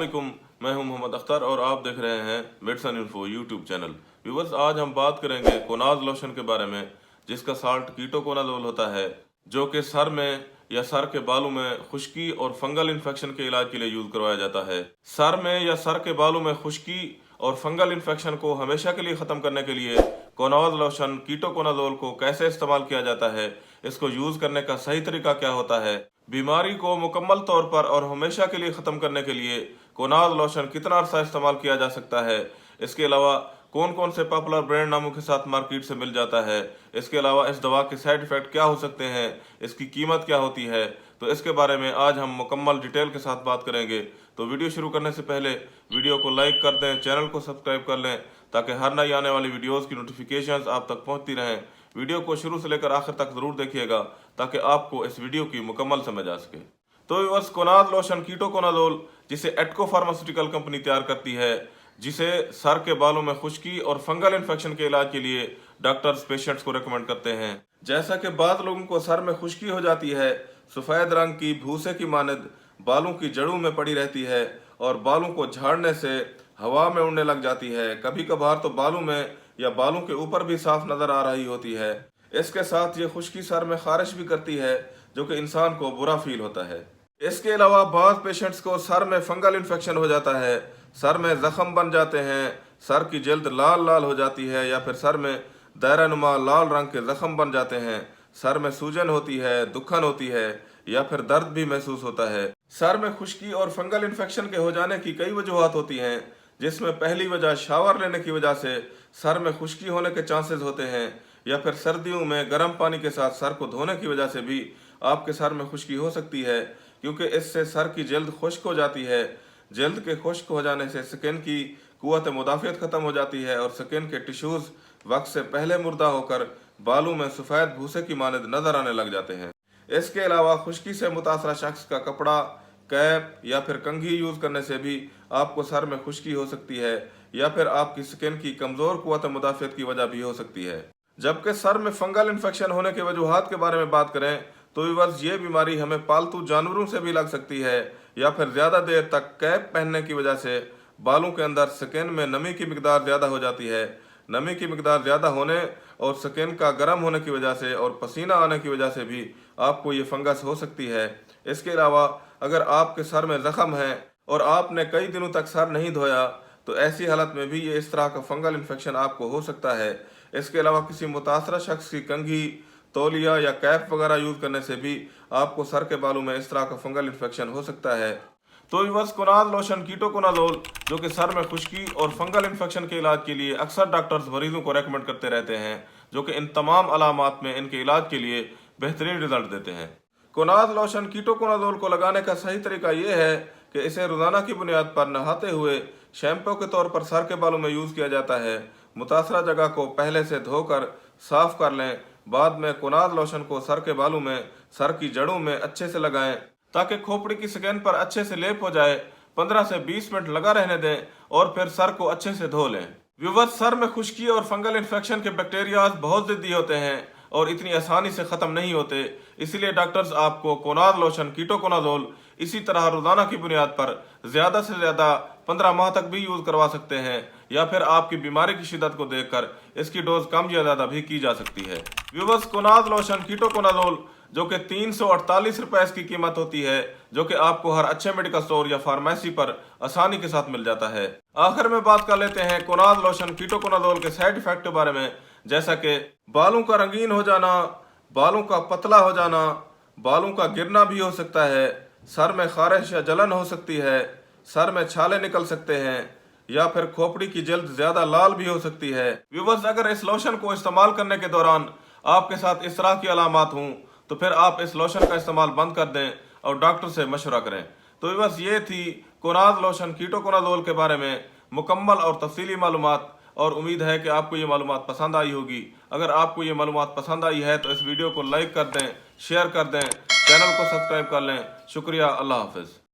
अस्सलामुअलैकुम, मैं हूं मोहम्मद अख्तर और आप देख रहे हैं medicine info YouTube channel. Viewers, आज हम बात करेंगे कोनाज लोशन के बारे में, जिसका साल्ट कीटोकोनाजोल होता है, जो कि सर में या सर के बालों में खुश्की और फंगल इन्फेक्शन के इलाज के लिए यूज करवाया जाता है। सर में या सर के बालों में खुश्की और फंगल इन्फेक्शन को हमेशा के लिए खत्म करने के लिए कोनाज लोशन कीटोकोनाजोल को कैसे इस्तेमाल किया जाता है, इसको यूज करने का सही तरीका क्या होता है, बीमारी को मुकम्मल तौर पर और हमेशा के लिए ख़त्म करने के लिए कोनाज लोशन कितना अर्सा इस्तेमाल किया जा सकता है, इसके अलावा कौन कौन से पॉपुलर ब्रांड नामों के साथ मार्केट से मिल जाता है, इसके अलावा इस दवा के साइड इफ़ेक्ट क्या हो सकते हैं, इसकी कीमत क्या होती है, तो इसके बारे में आज हम मुकम्मल डिटेल के साथ बात करेंगे। तो वीडियो शुरू करने से पहले वीडियो को लाइक कर दें, चैनल को सब्सक्राइब कर लें ताकि हर नई आने वाली वीडियोज़ की नोटिफिकेशंस आप तक पहुँचती रहें। वीडियो को शुरू से लेकर आखिर तक ज़रूर देखिएगा ताकि आपको इस वीडियो की मुकम्मल समझ आ सके। तो व्यूअर्स, कोनाज लोशन कीटोकोनाजोल, जिसे एटको फार्मास्यूटिकल कंपनी तैयार करती है, जिसे सर के बालों में खुश्की और फंगल इन्फेक्शन के इलाज के लिए डॉक्टर्स पेशेंट्स को रेकमेंड करते हैं। जैसा कि बाद लोगों को सर में खुश्की हो जाती है, सफ़ेद रंग की भूसे की मानद बालों की जड़ों में पड़ी रहती है और बालों को झाड़ने से हवा में उड़ने लग जाती है। कभी कभार तो बालों में या बालों के ऊपर भी साफ नजर आ रही होती है। इसके साथ ये खुश्की सर में खारिश भी करती है, जो कि इंसान को बुरा फील होता है। इसके अलावा बाद पेशेंट्स को सर में फंगल इन्फेक्शन हो जाता है, सर में जख्म बन जाते हैं, सर की जल्द लाल लाल हो जाती है या फिर सर में दायरा नुमा लाल रंग के जख्म बन जाते हैं, सर में सूजन होती है, दुखन होती है या फिर दर्द भी महसूस होता है। सर में खुश्की और फंगल इन्फेक्शन के हो जाने की कई वजूहात होती हैं, जिसमें पहली वजह शावर लेने की वजह से सर में खुश्की होने के चांसेस होते हैं, या फिर सर्दियों में गर्म पानी के साथ सर को धोने की वजह से भी आपके सर में खुश्की हो सकती है, क्योंकि इससे सर की जल्द खुश्क हो जाती है। जल्द के खुश्क हो जाने से स्किन की कुव्वत मुदाफ़ियत ख़त्म हो जाती है और स्किन के टिश्यूज़ वक्त से पहले मुर्दा होकर बालों में सफ़ेद भूसे की मानद नज़र आने लग जाते हैं। इसके अलावा खुश्की से मुतासरा शख्स का कपड़ा, कैप या फिर कंघी यूज़ करने से भी आपको सर में खुश्की हो सकती है, या फिर आपकी स्किन की कमज़ोर कुव्वत मुदाफ़ियत की वजह भी हो सकती है। जबकि सर में फंगल इन्फेक्शन होने के वजूहात के बारे में बात करें तो व्यूअर्स, ये बीमारी हमें पालतू जानवरों से भी लग सकती है, या फिर ज़्यादा देर तक कैप पहनने की वजह से बालों के अंदर स्किन में नमी की मिकदार ज़्यादा हो जाती है। नमी की मिकदार ज़्यादा होने और स्किन का गर्म होने की वजह से और पसीना आने की वजह से भी आपको ये फंगस हो सकती है। इसके अलावा अगर आपके सर में ज़ख्म है और आपने कई दिनों तक सर नहीं धोया, तो ऐसी हालत में भी ये इस तरह का फंगल इन्फेक्शन आपको हो सकता है। इसके अलावा किसी मुतासरा शख्स की कंघी, तौलिया या कैप वगैरह यूज़ करने से भी आपको सर के बालों में इस तरह का फंगल इन्फेक्शन हो सकता है। तो व्यूअर्स, कोनाज लोशन कीटोकोनाजोल, जो कि सर में खुश्की और फंगल इन्फेक्शन के इलाज के लिए अक्सर डॉक्टर्स मरीजों को रेकमेंड करते रहते हैं, जो कि इन तमाम अलामात में इनके इलाज के लिए बेहतरीन रिजल्ट देते हैं। कोनाज लोशन कीटोकोनाजोल को लगाने का सही तरीका ये है कि इसे रोज़ाना की बुनियाद पर नहाते हुए शैम्पू के तौर पर सर के बालों में यूज़ किया जाता है। मुतासरा जगह को पहले से धोकर साफ कर लें। बाद में कोनाज लोशन को सर के बालों में, सर की जड़ों में अच्छे से लगाएं ताकि खोपड़ी की स्किन पर अच्छे से लेप हो जाए। 15 से 20 मिनट लगा रहने दें और फिर सर को अच्छे से धो लें। व्यूअर्स, सर में खुश्की और फंगल इन्फेक्शन के बैक्टीरियाज बहुत ज़िद्दी होते हैं और इतनी आसानी से ख़त्म नहीं होते, इसलिए डॉक्टर्स आपको कोनाज लोशन कीटोकोनाजोल इसी तरह रोज़ाना की बुनियाद पर ज़्यादा से ज़्यादा 15 माह तक भी यूज़ करवा सकते हैं, या फिर आपकी बीमारी की शिद्दत को देखकर इसकी डोज कम या ज़्यादा भी की जा सकती है। व्यूअर्स, कोनाज लोशन कीटोकोनाजोल, जो कि 348 रुपये इसकी कीमत होती है, जो कि आपको हर अच्छे मेडिकल स्टोर या फार्मेसी पर आसानी के साथ मिल जाता है। आखिर में बात कर लेते हैं कोनाज लोशन कीटोकोनाजोल के साइड इफेक्ट के बारे में, जैसा कि बालों का रंगीन हो जाना, बालों का पतला हो जाना, बालों का गिरना भी हो सकता है, सर में खारिश या जलन हो सकती है, सर में छाले निकल सकते हैं, या फिर खोपड़ी की जल्द ज्यादा लाल भी हो सकती है। व्यूअर्स, अगर इस लोशन को इस्तेमाल करने के दौरान आपके साथ इस तरह की अलामात हों तो फिर आप इस लोशन का इस्तेमाल बंद कर दें और डॉक्टर से मशवरा करें। तो व्यूअर्स, ये थी कोनाज लोशन कीटोकोनाजोल के बारे में मुकम्मल और तफसीली मालूमात, और उम्मीद है कि आपको ये मालूमात पसंद आई होगी। अगर आपको ये मालूमात पसंद आई है तो इस वीडियो को लाइक कर दें, शेयर कर दें, चैनल को सब्सक्राइब कर लें। शुक्रिया। अल्लाह हाफिज़।